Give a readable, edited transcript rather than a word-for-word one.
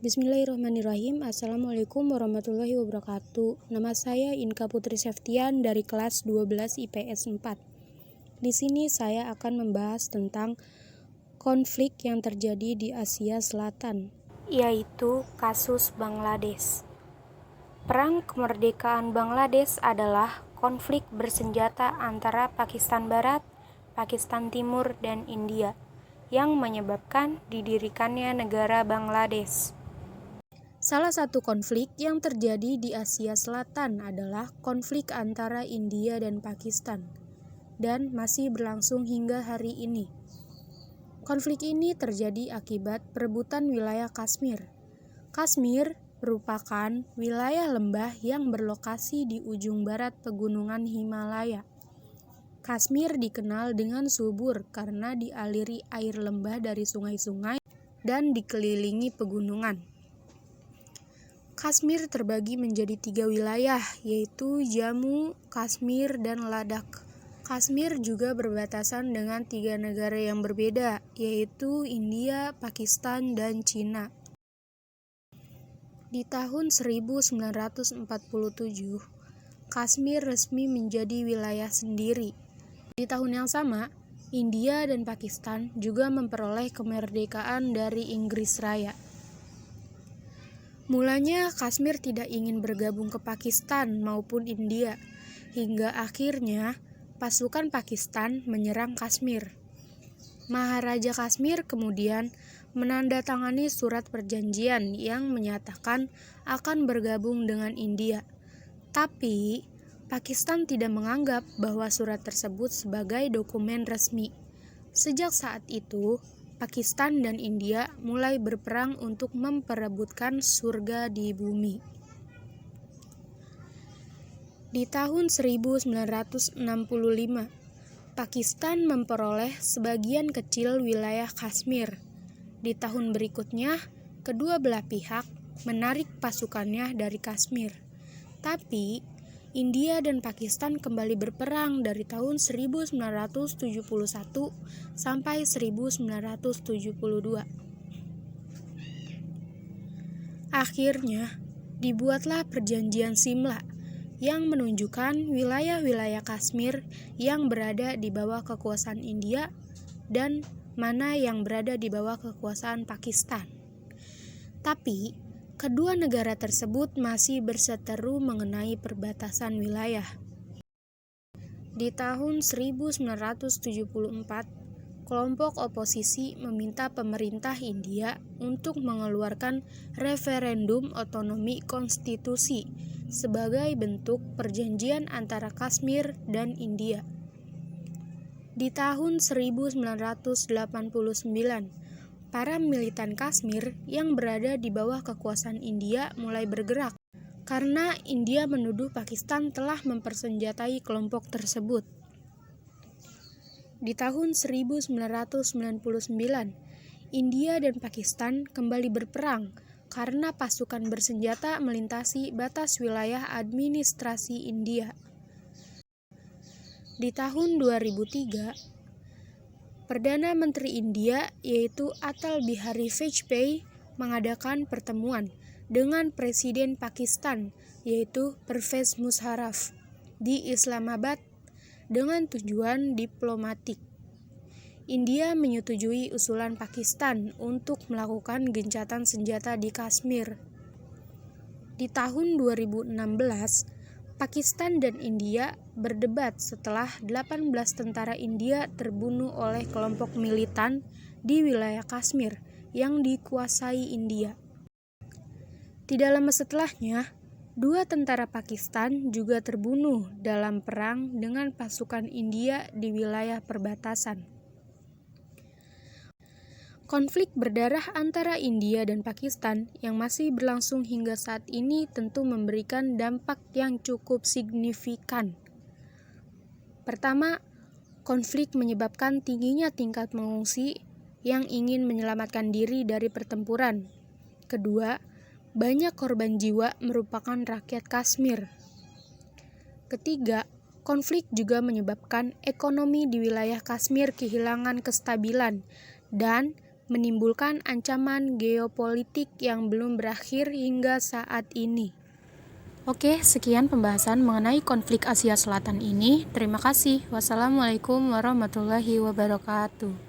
Bismillahirrahmanirrahim. Assalamualaikum warahmatullahi wabarakatuh. Nama saya Inka Putri Septian dari kelas 12 IPS 4. Di sini saya akan membahas tentang konflik yang terjadi di Asia Selatan, yaitu kasus Bangladesh. Perang kemerdekaan Bangladesh adalah konflik bersenjata antara Pakistan Barat, Pakistan Timur, dan India yang menyebabkan didirikannya negara Bangladesh. Salah satu konflik yang terjadi di Asia Selatan adalah konflik antara India dan Pakistan, dan masih berlangsung hingga hari ini. Konflik ini terjadi akibat perebutan wilayah Kashmir. Kashmir merupakan wilayah lembah yang berlokasi di ujung barat pegunungan Himalaya. Kashmir dikenal dengan subur karena dialiri air lembah dari sungai-sungai dan dikelilingi pegunungan. Kashmir terbagi menjadi 3 wilayah, yaitu Jammu, Kashmir, dan Ladakh. Kashmir juga berbatasan dengan 3 negara yang berbeda, yaitu India, Pakistan, dan Cina. Di tahun 1947, Kashmir resmi menjadi wilayah sendiri. Di tahun yang sama, India dan Pakistan juga memperoleh kemerdekaan dari Inggris Raya. Mulanya Kashmir tidak ingin bergabung ke Pakistan maupun India, hingga akhirnya pasukan Pakistan menyerang Kashmir. Maharaja Kashmir kemudian menandatangani surat perjanjian yang menyatakan akan bergabung dengan India. Tapi Pakistan tidak menganggap bahwa surat tersebut sebagai dokumen resmi. Sejak saat itu, Pakistan dan India mulai berperang untuk memperebutkan surga di bumi. Di tahun 1965, Pakistan memperoleh sebagian kecil wilayah Kashmir. Di tahun berikutnya, kedua belah pihak menarik pasukannya dari Kashmir. Tapi India dan Pakistan kembali berperang dari tahun 1971 sampai 1972. Akhirnya, dibuatlah Perjanjian Simla yang menunjukkan wilayah-wilayah Kashmir yang berada di bawah kekuasaan India dan mana yang berada di bawah kekuasaan Pakistan. Tapi kedua negara tersebut masih berseteru mengenai perbatasan wilayah. Di tahun 1974, kelompok oposisi meminta pemerintah India untuk mengeluarkan referendum otonomi konstitusi sebagai bentuk perjanjian antara Kashmir dan India. Di tahun 1989, para militan Kashmir yang berada di bawah kekuasaan India mulai bergerak karena India menuduh Pakistan telah mempersenjatai kelompok tersebut. Di tahun 1999, India dan Pakistan kembali berperang karena pasukan bersenjata melintasi batas wilayah administrasi India. Di tahun 2003, Perdana Menteri India yaitu Atal Bihari Vajpayee mengadakan pertemuan dengan Presiden Pakistan yaitu Pervez Musharraf di Islamabad dengan tujuan diplomatik. India menyetujui usulan Pakistan untuk melakukan gencatan senjata di Kashmir. Di tahun 2016, Pakistan dan India berdebat setelah 18 tentara India terbunuh oleh kelompok militan di wilayah Kashmir yang dikuasai India. Tidak lama setelahnya, 2 tentara Pakistan juga terbunuh dalam perang dengan pasukan India di wilayah perbatasan. Konflik berdarah antara India dan Pakistan yang masih berlangsung hingga saat ini tentu memberikan dampak yang cukup signifikan. Pertama, konflik menyebabkan tingginya tingkat pengungsi yang ingin menyelamatkan diri dari pertempuran. Kedua, banyak korban jiwa merupakan rakyat Kashmir. Ketiga, konflik juga menyebabkan ekonomi di wilayah Kashmir kehilangan kestabilan dan menimbulkan ancaman geopolitik yang belum berakhir hingga saat ini. Oke, sekian pembahasan mengenai konflik Asia Selatan ini. Terima kasih. Wassalamualaikum warahmatullahi wabarakatuh.